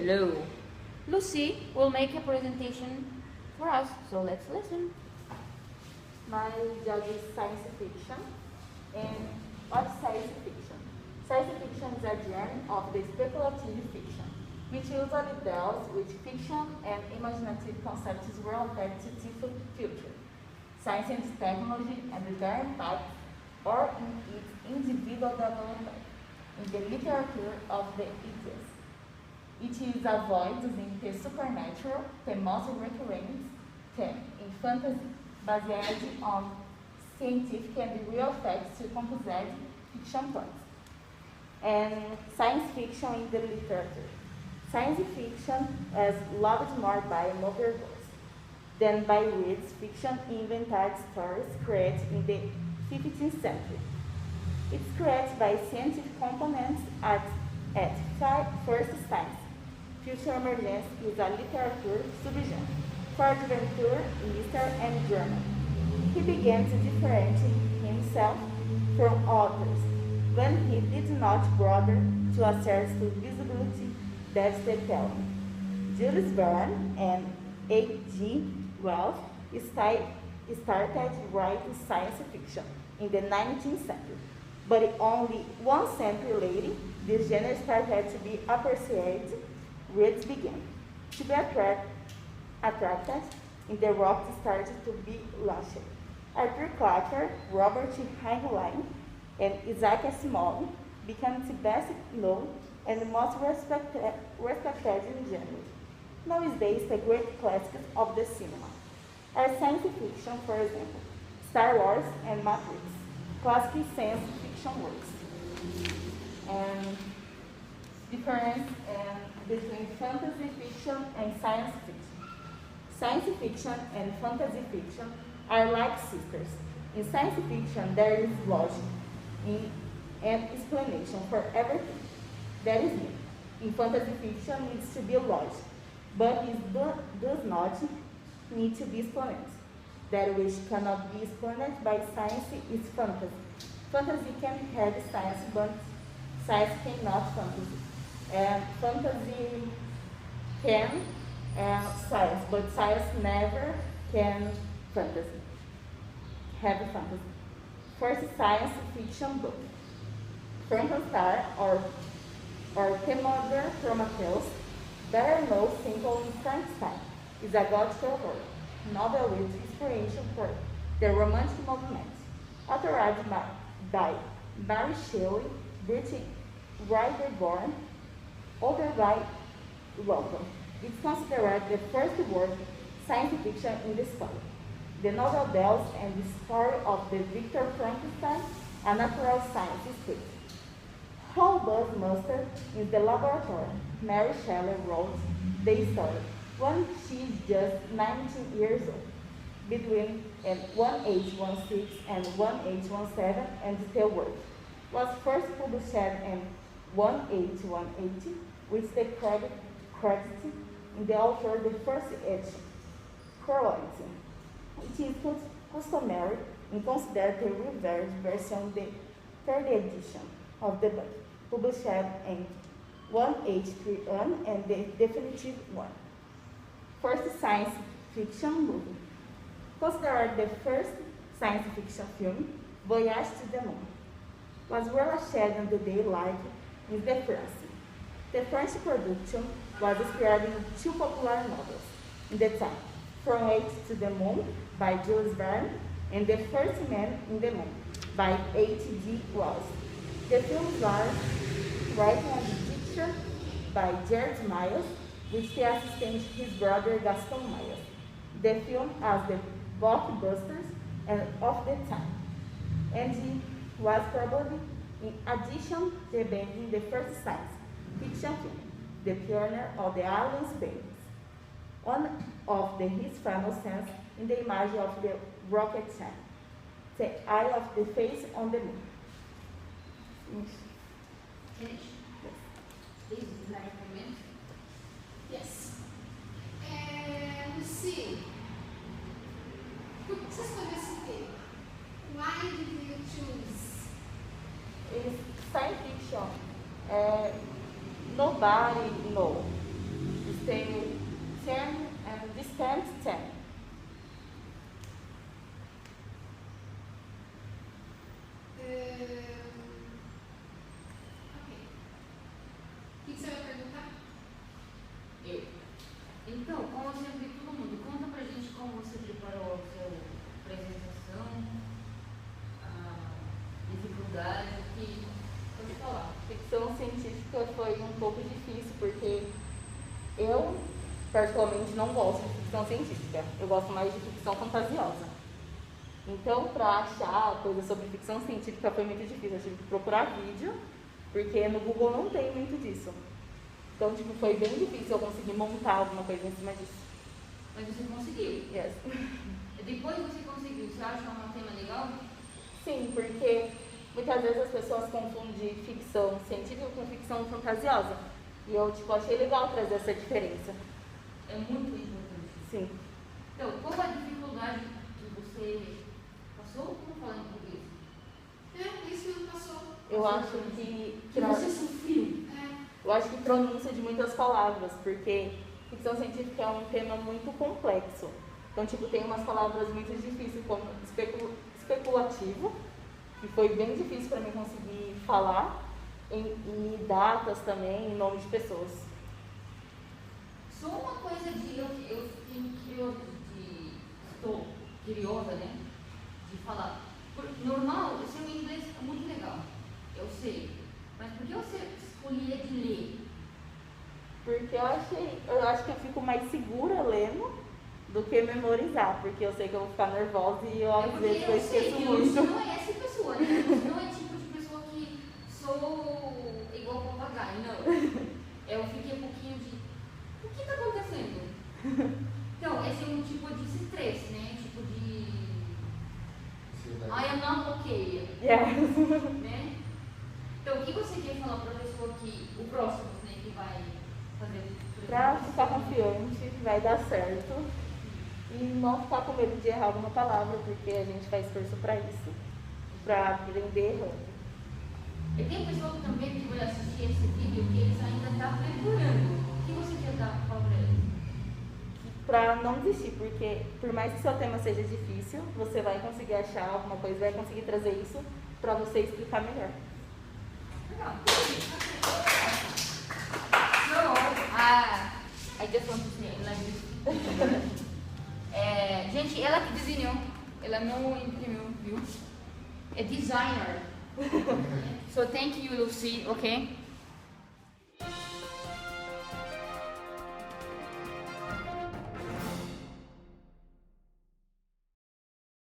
Hello. Lucy will make a presentation for us, so let's listen. My job is science fiction. And what is science fiction? Science fiction is a genre of the speculative fiction, which usually deals with fiction and imaginative concepts related to the future, science and technology, and their impact, or in its individual development, in the literature of the ages. It is avoiding the supernatural, the most recurrent theme in fantasy, based on scientific and real facts to compose fiction plots. And science fiction in the literature. Science fiction is loved more by modern books than by reads fiction invented stories created in the 15th century. It's created by scientific components at first science. Future emergence is a literature subgenre for adventure, mystery, and drama. He began to differentiate himself from others when he did not bother to assert to visibility that the telling. Jules Verne and A.G. Wells started writing science fiction in the 19th century, but only 1 century later, this genre started to be appreciated. Reads began to be attracted, and the rock started to be launched. Arthur Clarke, Robert Heinlein, and Isaac Asimov became the best known and most respected in genre. Nowadays, the great classics of the cinema are science fiction, for example, Star Wars and Matrix, classic science fiction works. And difference between fantasy fiction and science fiction. Science fiction and fantasy fiction are like sisters. In science fiction, there is logic and explanation for everything. That is it. In fantasy fiction, needs to be logic, but it does not need to be explained. That which cannot be explained by science is fantasy. Fantasy can have science, but science cannot fantasy. And fantasy can science, but science never can fantasy. Have fantasy. First science fiction book. Frankenstein or Timoder Prometheus, better known simply Frankenstein, is a gothic horror novel with inspiration for the Romantic movement, authored by Mary Shelley, British writer-born, author by London. It's considered the first work science fiction in this story. The novel deals in the story of the Victor Frankenstein, a natural scientist. How Buzzmaster in the laboratory, Mary Shelley wrote the story when she is just 19 years old. Between 1816 and 1817, and the work was first published in 1880, with the credit in the author the first edition. Correlating. It is customary and considered the revised version the third edition of the book, published in 1831 and the definitive one. First science fiction movie. Considered the first science fiction film, Voyage to the Moon, was relished on the day like in the France. The French production was inspired in 2 popular novels in the time, From Earth to the Moon by Jules Verne and The First Man in the Moon by H.G. Wells. The films are written and picture by Jared Myers, with the assistant his brother Gaston Myers. The film as the blockbusters and of the time, and he was probably, in addition, the band in the first science fiction film, the pioneer of the alien space. One of his famous scenes in the image of the rocket ship, the eye of the face on the moon. Finish? Yes. This is my comment. Yes. Luci, por que você escolheu esse tema? Why did you choose? It's science fiction. Nobody knows. tem o term and distant term. Ok. O que você vai perguntar? Eu. Então, como sempre, todo mundo, conta pra gente como você preparou a sua apresentação, a dificuldade, o que pode falar. Ficção científica foi um pouco difícil, porque eu, particularmente, não gosto de ficção científica. Eu gosto mais de ficção fantasiosa. Então, para achar coisas sobre ficção científica foi muito difícil. Eu tive que procurar vídeo, porque no Google não tem muito disso. Então, tipo, foi bem difícil eu conseguir montar alguma coisa em cima disso. Mas você conseguiu. Yes. Depois você conseguiu, você acha um tema legal? Sim, porque muitas vezes as pessoas confundem ficção científica com ficção fantasiosa. E eu, tipo, achei legal trazer essa diferença. É muito importante. Sim. Então, qual a dificuldade que você passou? Como falar em português? Isso não passou. Eu acho que você sofreu. eu acho que pronúncia de muitas palavras, porque ficção científica é um tema muito complexo. Então, tipo, tem umas palavras muito difíceis, como especulativo, que foi bem difícil para mim conseguir falar, e datas também, e nome de pessoas. Só uma coisa eu estou curiosa, né? De falar. Normal, o seu inglês é muito legal, eu sei. Mas por que você escolhia de ler? Porque eu acho que eu fico mais segura lendo do que memorizar, porque eu sei que eu vou ficar nervosa e eu às vezes eu esqueço muito. Você não é essa pessoa, né? Você não é tipo de pessoa que sou igual papagaio, não. Eu fiquei um pouquinho de... O que está acontecendo? Então, esse é um tipo de estresse, né? Tipo de... I am not okay. Yes. Né? Então, o que você quer falar para a pessoa que... O próximo, né? Que vai fazer... Pra ficar confiante, vai dar certo. E não ficar com medo de errar alguma palavra, porque a gente faz esforço para isso. Para aprender errando. E tem pessoa também que vai assistir esse vídeo que eles ainda estão preparando. O que você quer dar para eles? Para não desistir, porque por mais que seu tema seja difícil, você vai conseguir achar alguma coisa, vai conseguir trazer isso para você explicar melhor. Legal. So, I just want to say like this. Gente, ela que desenhou, ela não imprimiu, viu? É designer. So thank you, Luci, okay?